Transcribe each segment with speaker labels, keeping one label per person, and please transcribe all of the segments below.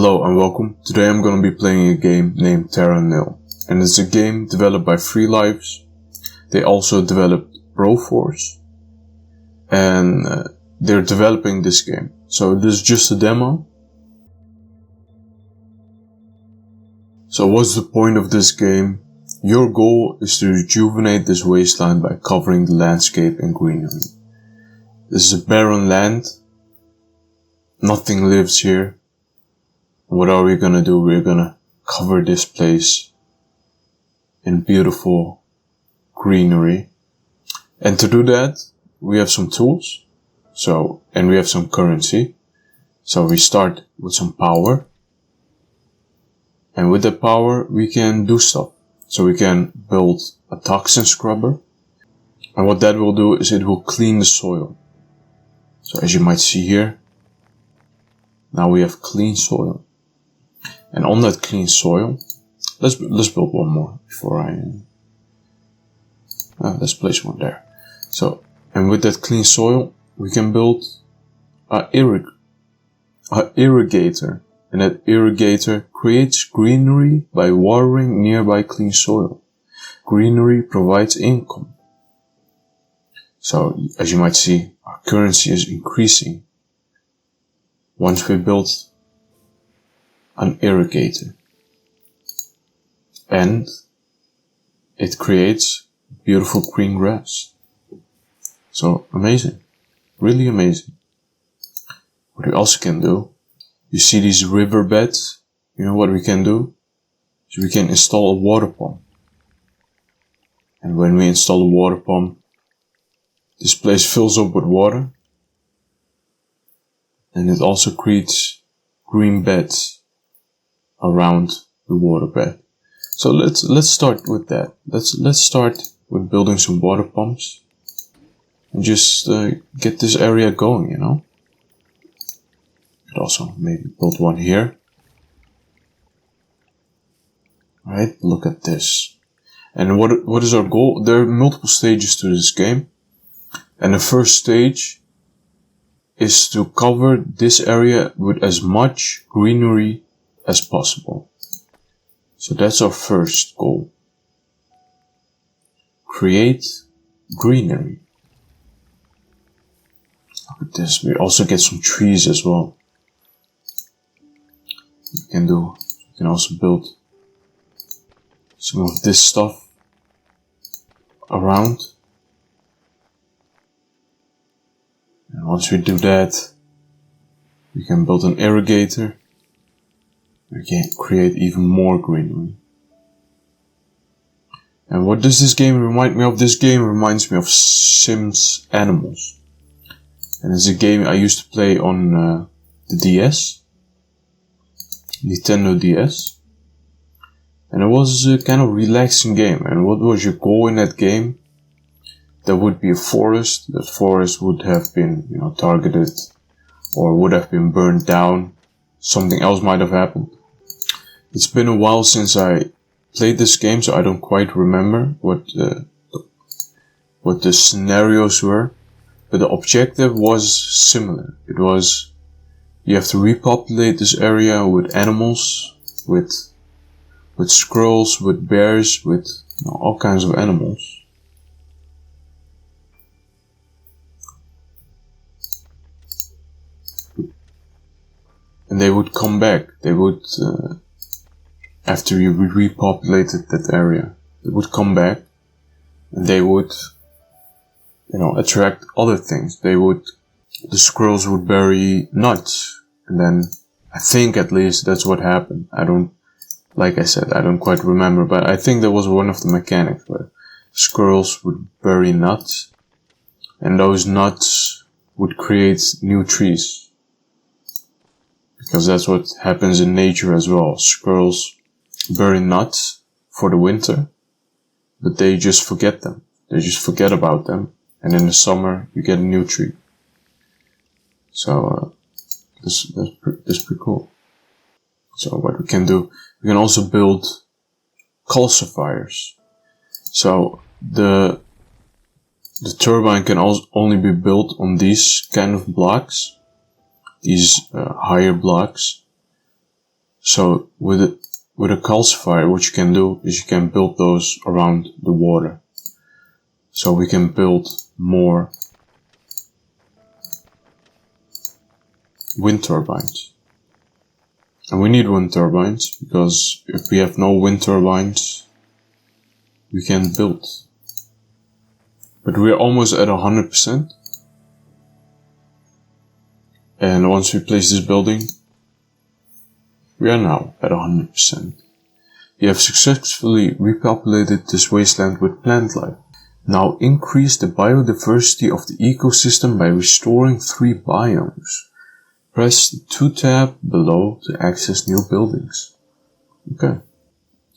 Speaker 1: Hello and welcome. Today I'm going to be playing a game named Terra Nil, and it's a game developed by Free Lives. They also developed Broforce, and they're developing this game. So this is just a demo. So what's the point of this game? Your goal is to rejuvenate this wasteland by covering the landscape in greenery. This is a barren land. Nothing lives here. What are we gonna do? We're gonna cover this place in beautiful greenery. And to do that, we have some tools. And we have some currency. So we start with some power. And with that power, we can do stuff. So we can build a toxin scrubber. And what that will do is it will clean the soil. So as you might see here, now we have clean soil. And on that clean soil, let's build one more before let's place one there. So, and with that clean soil, we can build a irrigator. And that irrigator creates greenery by watering nearby clean soil. Greenery provides income. So, as you might see, our currency is increasing once we build an irrigator. And it creates beautiful green grass. So amazing. Really amazing. What we also can do, you see these riverbeds? You know what we can do? So we can install a water pump. And when we install a water pump, this place fills up with water. And it also creates green beds around the waterbed. So let's start with that. Let's start with building some water pumps and just get this area going, you know. Could also maybe build one here. Alright, look at this. And what is our goal? There are multiple stages to this game. And the first stage is to cover this area with as much greenery as possible. So that's our first goal. Create greenery. Look at this. We also get some trees as well. We can also build some of this stuff around. And once we do that, we can build an irrigator. We can create even more greenery. And what does this game remind me of? This game reminds me of Sims Animals. And it's a game I used to play on the DS. Nintendo DS. And it was a kind of relaxing game. And what was your goal in that game? There would be a forest. That forest would have been, targeted or would have been burned down. Something else might have happened. It's been a while since I played this game, so I don't quite remember what the scenarios were. But the objective was similar. It was, you have to repopulate this area with animals, with squirrels, with bears, with all kinds of animals. And they would come back. They would, after you repopulated that area, they would come back and they would, attract other things. The squirrels would bury nuts. And then, I think at least that's what happened. Like I said, I don't quite remember, but I think that was one of the mechanics where squirrels would bury nuts and those nuts would create new trees. Because that's what happens in nature as well. Squirrels bury nuts for the winter, but they just forget them. They just forget about them. And in the summer, you get a new tree. So, that's pretty cool. So what we can do, we can also build calcifiers. So the turbine can only be built on these kind of blocks. These higher blocks. So with a calcifier, what you can do is you can build those around the water. So we can build more wind turbines. And we need wind turbines, because if we have no wind turbines, we can't build. But we're almost at 100%. And once we place this building, we are now at 100%. We have successfully repopulated this wasteland with plant life. Now increase the biodiversity of the ecosystem by restoring 3 biomes. Press the 2 tab below to access new buildings. Okay.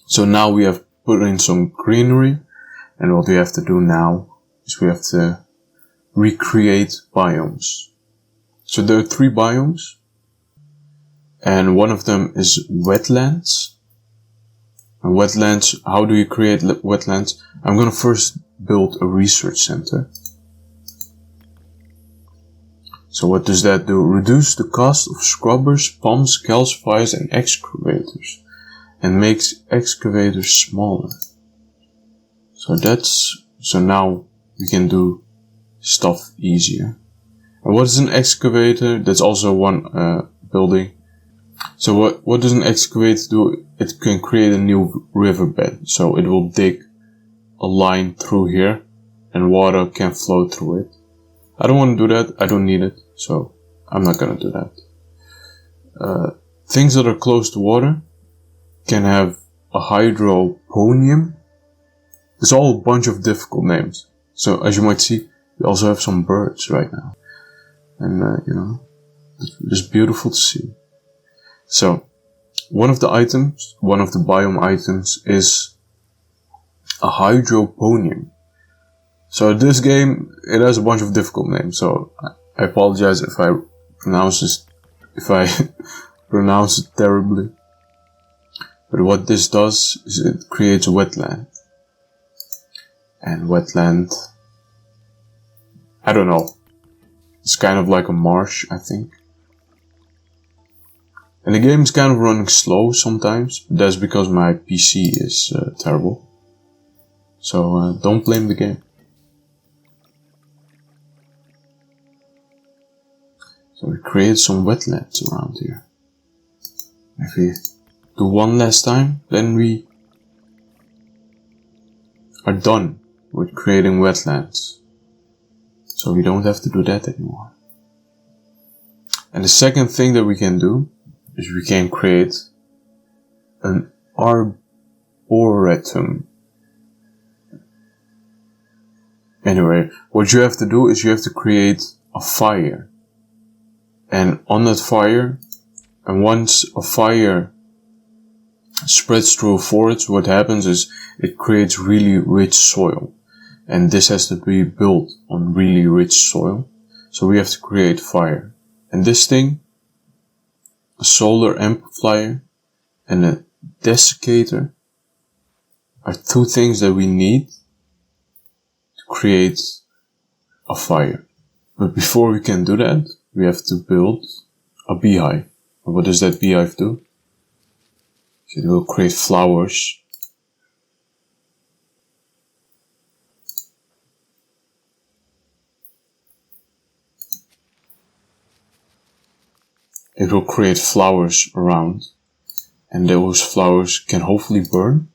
Speaker 1: So now we have put in some greenery, and what we have to do now is we have to recreate biomes. So there are 3 biomes, and one of them is wetlands. And wetlands, how do you create wetlands? I'm gonna first build a research center. So what does that do? Reduce the cost of scrubbers, pumps, calcifiers and excavators, and makes excavators smaller. So now we can do stuff easier. And what is an excavator? That's also one building. So what does an excavator do? It can create a new riverbed. So it will dig a line through here and water can flow through it. I don't want to do that. I don't need it. So I'm not going to do that. Things that are close to water can have a hydroponium. It's all a bunch of difficult names. So as you might see, we also have some birds right now. And, it's beautiful to see. So one of the biome items is a hydroponium. So this game, it has a bunch of difficult names, so I apologize if I pronounce it terribly. But what this does is it creates a wetland. And wetland, I don't know, it's kind of like a marsh, I think. And the game is kind of running slow sometimes, but that's because my PC is terrible. So don't blame the game. So we create some wetlands around here. If we do one last time, then we are done with creating wetlands. So we don't have to do that anymore. And the second thing that we can do is we can create an arboretum. Anyway, what you have to do is you have to create a fire. And on that fire, and once a fire spreads through a forest, what happens is it creates really rich soil. And this has to be built on really rich soil. So we have to create fire. And this thing, a solar amplifier and a desiccator, are 2 things that we need to create a fire. But before we can do that, we have to build a beehive. And what does that beehive do? It will create flowers. It will create flowers around. And those flowers can hopefully burn.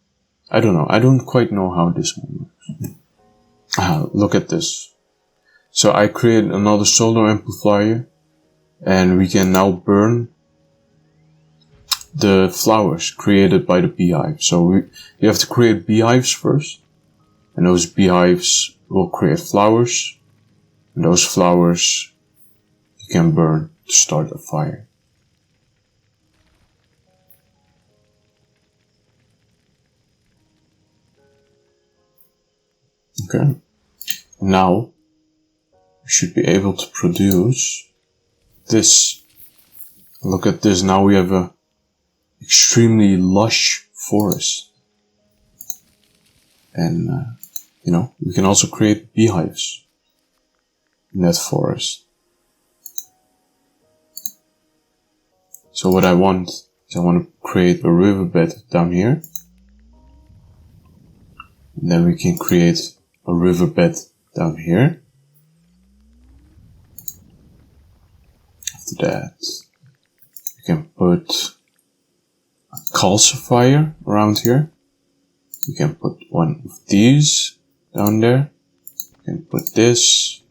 Speaker 1: I don't know. I don't quite know how this one works. Look at this. So I created another solar amplifier. And we can now burn the flowers created by the beehive. So you have to create beehives first. And those beehives will create flowers. And those flowers you can burn to start a fire. Okay. Now we should be able to produce this. Look at this. Now we have a extremely lush forest. And, we can also create beehives in that forest. So what I want So I want to create a riverbed down here. And then we can create a riverbed down here. After that, we can put a calcifier around here. We can put one of these down there. We can put this.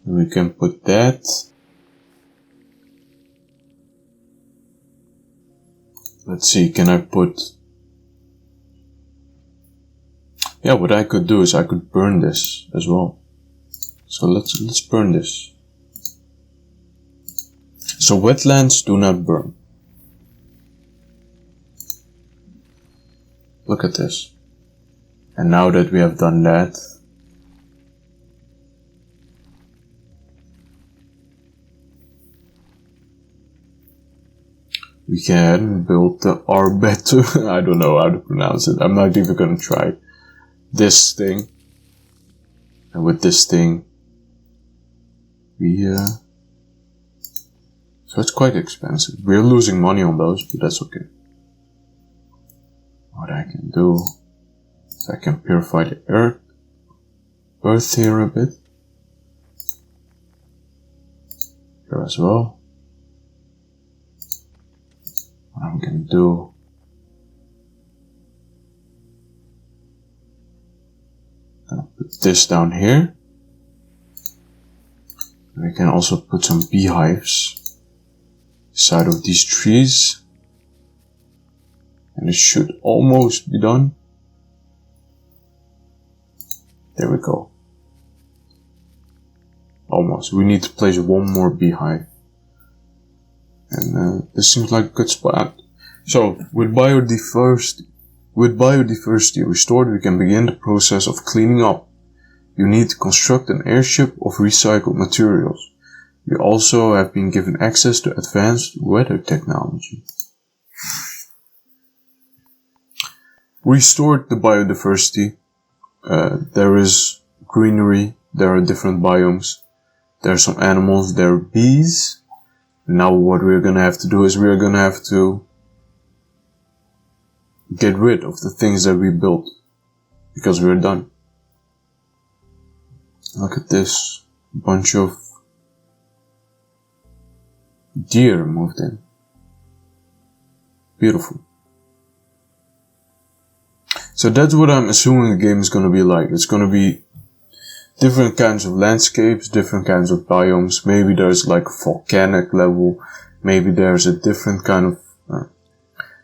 Speaker 1: And we can put that. Let's see, can I put... Yeah, what I could do is I could burn this as well. So let's burn this. So wetlands do not burn. Look at this. And now that we have done that, we can build the arbet. I don't know how to pronounce it. I'm not even gonna try this thing. And with this thing, so it's quite expensive. We're losing money on those, but that's okay. What I can do is I can purify the earth here a bit. Here as well. What I'm gonna do, I'm gonna put this down here. We can also put some beehives inside of these trees. And it should almost be done. There we go. Almost. We need to place one more beehive. And this seems like a good spot. So, with biodiversity restored, we can begin the process of cleaning up. You need to construct an airship of recycled materials. You also have been given access to advanced weather technology. Restored the biodiversity. There is greenery, there are different biomes, there are some animals, there are bees. Now what we're gonna have to do is we're gonna have to get rid of the things that we built, because we're done. Look at this, a bunch of deer moved in. Beautiful. So that's what I'm assuming the game is gonna be like. It's gonna be different kinds of landscapes, different kinds of biomes. Maybe there's like a volcanic level. Maybe there's a different kind of...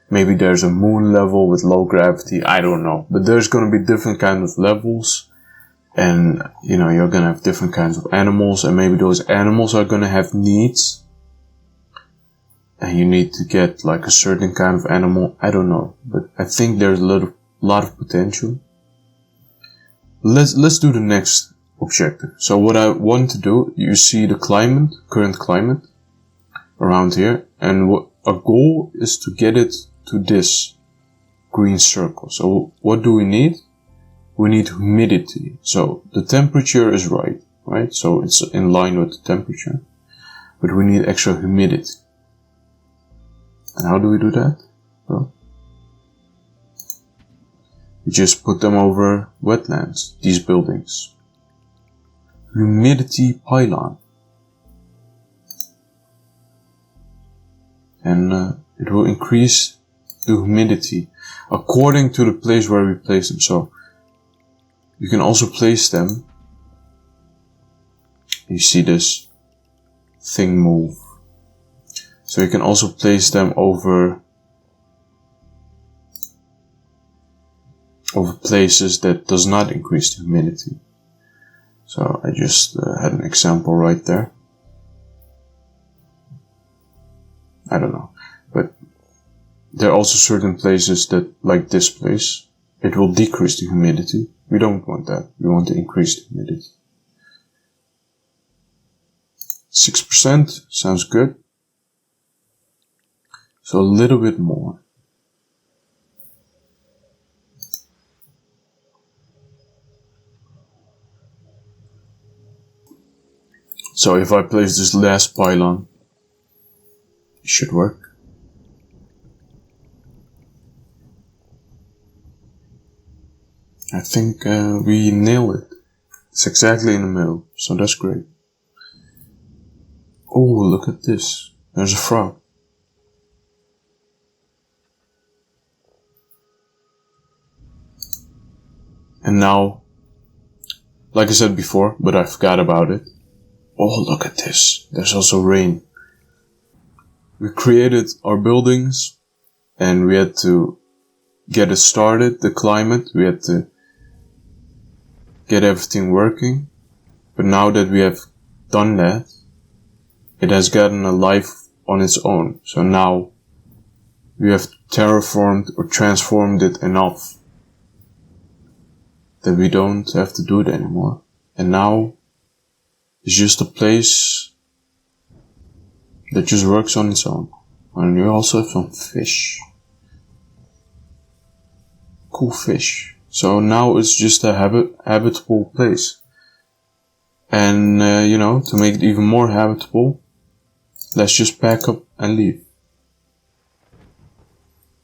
Speaker 1: maybe there's a moon level with low gravity. I don't know. But there's gonna be different kinds of levels. And, you know, you're gonna have different kinds of animals. And maybe those animals are gonna have needs. And you need to get like a certain kind of animal. I don't know. But I think there's a lot of potential. Let's do the next objective. So what I want to do, you see the climate, current climate around here, and what our goal is to get it to this green circle. So what do we need? We need humidity. So the temperature is right? So it's in line with the temperature, but we need extra humidity. And how do we do that? Well, we just put them over wetlands, these buildings. Humidity pylon. And it will increase the humidity according to the place where we place them. So you can also place them. You see this thing move. So you can also place them over places that does not increase the humidity. So I just had an example right there. I don't know, but there are also certain places that, like this place, it will decrease the humidity. We don't want that. We want to increase the humidity. 6% sounds good. So a little bit more. So if I place this last pylon, it should work. I think we nailed it. It's exactly in the middle, so that's great. Oh, look at this. There's a frog. And now, like I said before, but I forgot about it. Oh, look at this. There's also rain. We created our buildings and we had to get it started, the climate. We had to get everything working. But now that we have done that, it has gotten a life on its own. So now we have terraformed or transformed it enough that we don't have to do it anymore. And now it's just a place that just works on its own. And you also have some fish. Cool fish. So now it's just a habitable place. And, to make it even more habitable, let's just pack up and leave.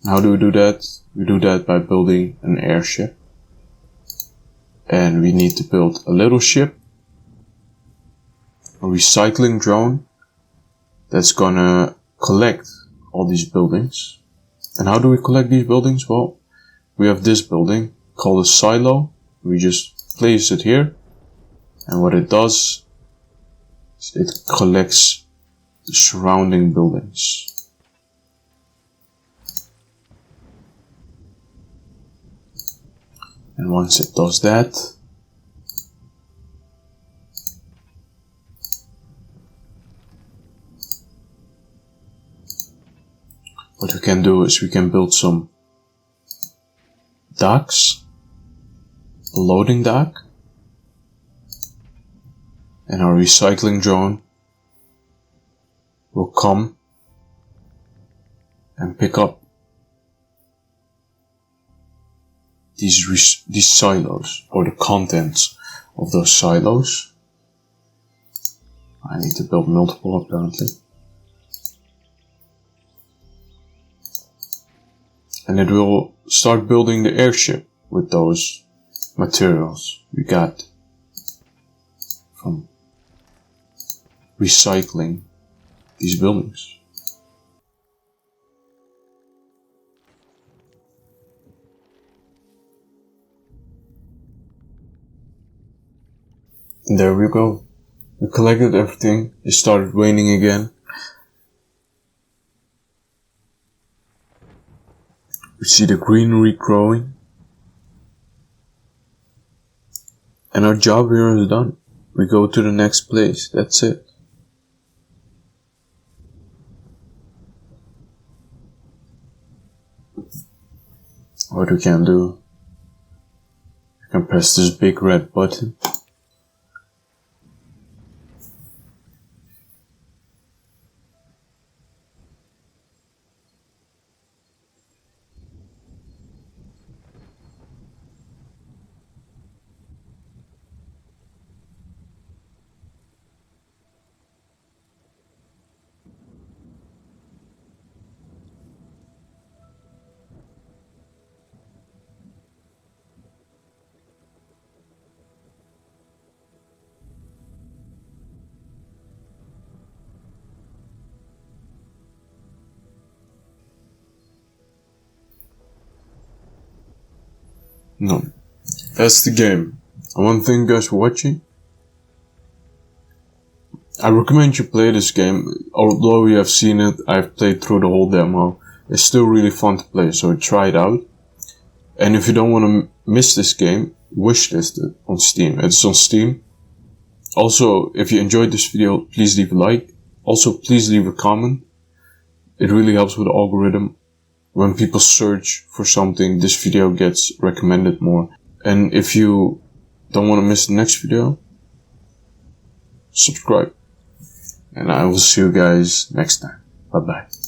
Speaker 1: How do we do that? We do that by building an airship. And we need to build a little ship, a recycling drone that's gonna collect all these buildings. And how do we collect these buildings? Well, we have this building called a silo. We just place it here. And what it does is it collects the surrounding buildings. And once it does that, what we can do is we can build some docks, a loading dock, and our recycling drone will come and pick up these silos, or the contents of those silos. I need to build multiple apparently. And it will start building the airship with those materials we got from recycling these buildings. And there we go. We collected everything. It started raining again. We see the greenery growing. And our job here is done. We go to the next place. That's it. What we can do, we can press this big red button. No, that's the game. I want to thank you guys for watching. I recommend you play this game. Although you have seen it, I've played through the whole demo. It's still really fun to play, so try it out. And if you don't want to miss this game, wishlist it on Steam. It's on Steam. Also, if you enjoyed this video, please leave a like. Also, please leave a comment. It really helps with the algorithm. When people search for something, this video gets recommended more. And if you don't want to miss the next video, subscribe. And I will see you guys next time. Bye bye.